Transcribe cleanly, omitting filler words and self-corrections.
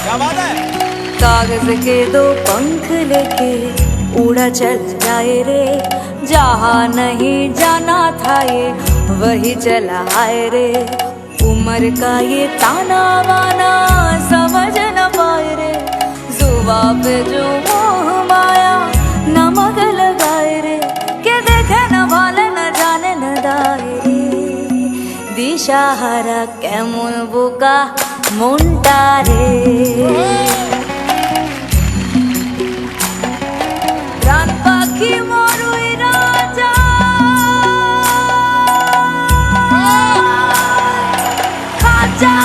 क्या बात है। कागज के दो पंख लेके उड़ा चल जाए रे, जहाँ नहीं जाना था ये वही चला आए रे। उम्र का ये ताना वाना समझ न पाए रे, जुबा पे जो मोह माया नमक लगाए रे। के देखे न भाले न जाने न दाए रे, দিশাহারা কেমন বোকা মনটা রে। প্রাণ পাখি মরুই রাজা, খাঁচা